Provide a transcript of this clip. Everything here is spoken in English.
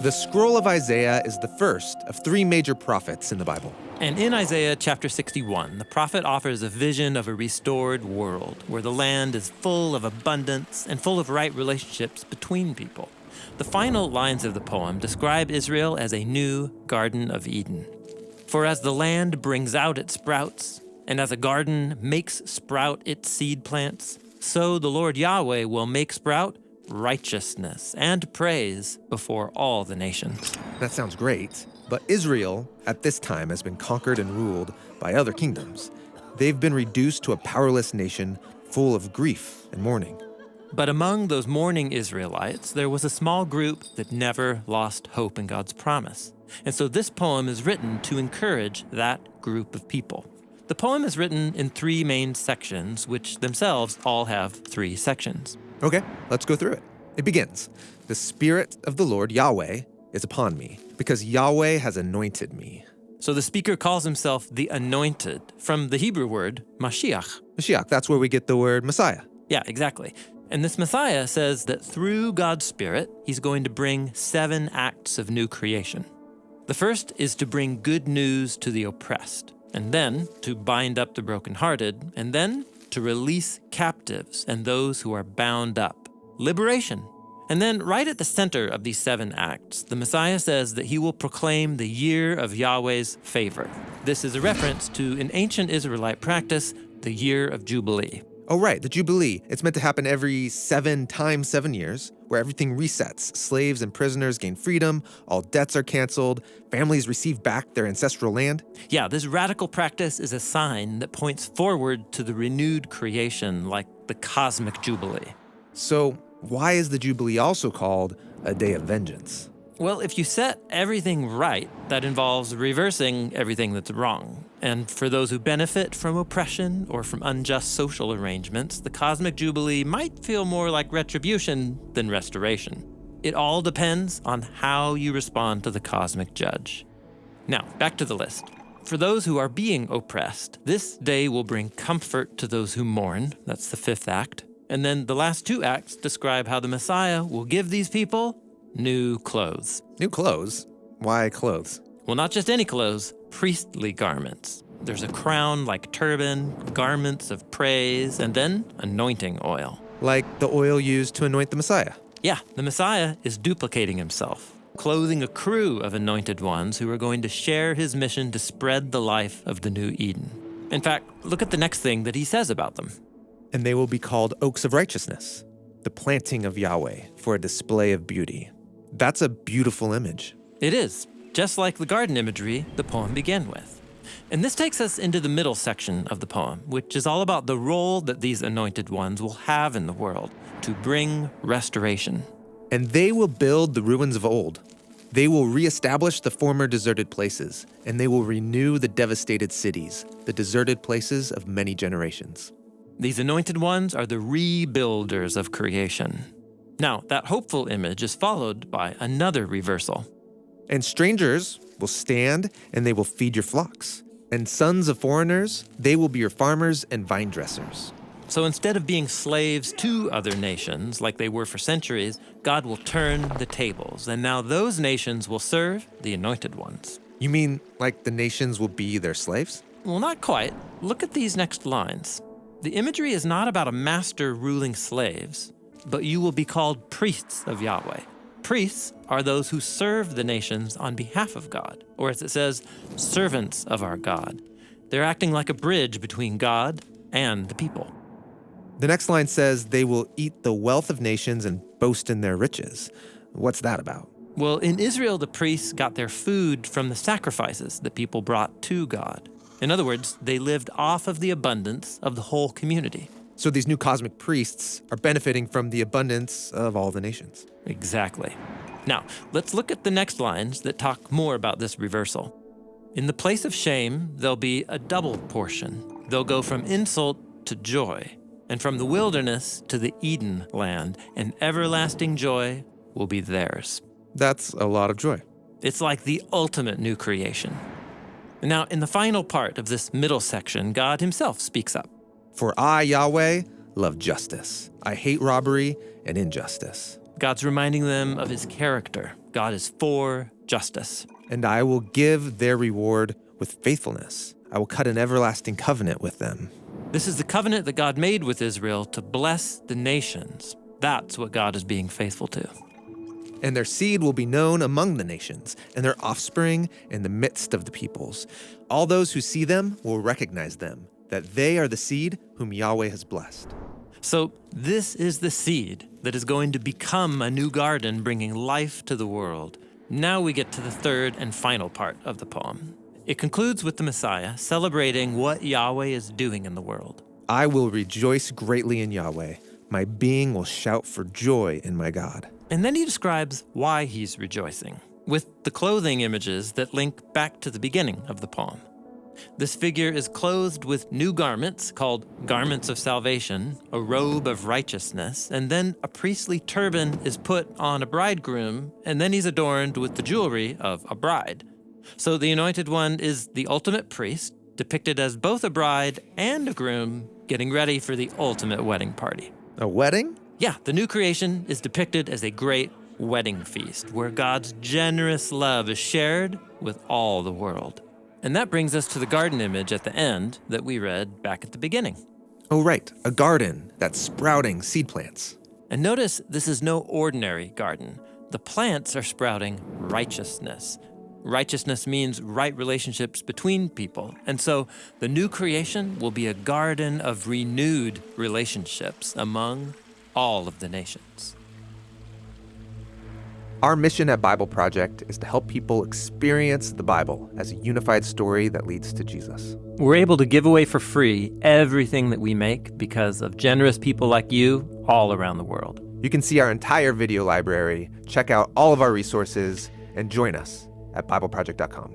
The scroll of Isaiah is the first of three major prophets in the Bible. And in Isaiah chapter 61, the prophet offers a vision of a restored world where the land is full of abundance and full of right relationships between people. The final lines of the poem describe Israel as a new Garden of Eden. For as the land brings out its sprouts, and as a garden makes sprout its seed plants, so the Lord Yahweh will make sprout righteousness and praise before all the nations. That sounds great, but Israel at this time has been conquered and ruled by other kingdoms. They've been reduced to a powerless nation full of grief and mourning. But among those mourning Israelites, there was a small group that never lost hope in God's promise. And so this poem is written to encourage that group of people. The poem is written in three main sections, which themselves all have three sections. Okay, let's go through it. It begins, "The Spirit of the Lord Yahweh is upon me, because Yahweh has anointed me." So the speaker calls himself the Anointed, from the Hebrew word Mashiach. Mashiach, that's where we get the word Messiah. Yeah, exactly. And this Messiah says that through God's Spirit, he's going to bring 7 acts of new creation. The first is to bring good news to the oppressed, and then to bind up the brokenhearted, and then to release captives and those who are bound up. Liberation. And then right at the center of these 7 acts, the Messiah says that he will proclaim the year of Yahweh's favor. This is a reference to an ancient Israelite practice, the year of Jubilee. Oh, right, the Jubilee. It's meant to happen every 7 times 7 years, where everything resets. Slaves and prisoners gain freedom, all debts are canceled, families receive back their ancestral land. Yeah, this radical practice is a sign that points forward to the renewed creation, like the cosmic Jubilee. So, why is the Jubilee also called a day of vengeance? Well, if you set everything right, that involves reversing everything that's wrong. And for those who benefit from oppression or from unjust social arrangements, the cosmic Jubilee might feel more like retribution than restoration. It all depends on how you respond to the cosmic judge. Now, back to the list. For those who are being oppressed, this day will bring comfort to those who mourn. That's the 5th act. And then the last 2 acts describe how the Messiah will give these people new clothes. New clothes? Why clothes? Well, not just any clothes, priestly garments. There's a crown like turban, garments of praise, and then anointing oil. Like the oil used to anoint the Messiah. Yeah, the Messiah is duplicating himself, clothing a crew of anointed ones who are going to share his mission to spread the life of the new Eden. In fact, look at the next thing that he says about them. And they will be called oaks of righteousness, the planting of Yahweh for a display of beauty. That's a beautiful image. It is, just like the garden imagery the poem began with. And this takes us into the middle section of the poem, which is all about the role that these anointed ones will have in the world to bring restoration. And they will build the ruins of old. They will reestablish the former deserted places, and they will renew the devastated cities, the deserted places of many generations. These anointed ones are the rebuilders of creation. Now, that hopeful image is followed by another reversal. And strangers will stand and they will feed your flocks. And sons of foreigners, they will be your farmers and vine dressers. So instead of being slaves to other nations like they were for centuries, God will turn the tables. And now those nations will serve the anointed ones. You mean like the nations will be their slaves? Well, not quite. Look at these next lines. The imagery is not about a master ruling slaves, but you will be called priests of Yahweh. Priests are those who serve the nations on behalf of God, or as it says, servants of our God. They're acting like a bridge between God and the people. The next line says they will eat the wealth of nations and boast in their riches. What's that about? Well, in Israel, the priests got their food from the sacrifices that people brought to God. In other words, they lived off of the abundance of the whole community. So these new cosmic priests are benefiting from the abundance of all the nations. Exactly. Now, let's look at the next lines that talk more about this reversal. In the place of shame, there'll be a double portion. They'll go from insult to joy, and from the wilderness to the Eden land, and everlasting joy will be theirs. That's a lot of joy. It's like the ultimate new creation. Now, in the final part of this middle section, God himself speaks up. For I, Yahweh, love justice. I hate robbery and injustice. God's reminding them of his character. God is for justice. And I will give their reward with faithfulness. I will cut an everlasting covenant with them. This is the covenant that God made with Israel to bless the nations. That's what God is being faithful to. And their seed will be known among the nations, and their offspring in the midst of the peoples. All those who see them will recognize them, that they are the seed whom Yahweh has blessed. So this is the seed that is going to become a new garden, bringing life to the world. Now we get to the third and final part of the poem. It concludes with the Messiah celebrating what Yahweh is doing in the world. I will rejoice greatly in Yahweh. My being will shout for joy in my God. And then he describes why he's rejoicing, with the clothing images that link back to the beginning of the poem. This figure is clothed with new garments called garments of salvation, a robe of righteousness, and then a priestly turban is put on a bridegroom, and then he's adorned with the jewelry of a bride. So the Anointed One is the ultimate priest, depicted as both a bride and a groom, getting ready for the ultimate wedding party. A wedding? Yeah, the new creation is depicted as a great wedding feast, where God's generous love is shared with all the world. And that brings us to the garden image at the end that we read back at the beginning. Oh, right, a garden that's sprouting seed plants. And notice this is no ordinary garden. The plants are sprouting righteousness. Righteousness means right relationships between people. And so the new creation will be a garden of renewed relationships among all of the nations. Our mission at Bible Project is to help people experience the Bible as a unified story that leads to Jesus. We're able to give away for free everything that we make because of generous people like you all around the world. You can see our entire video library, check out all of our resources, and join us at BibleProject.com.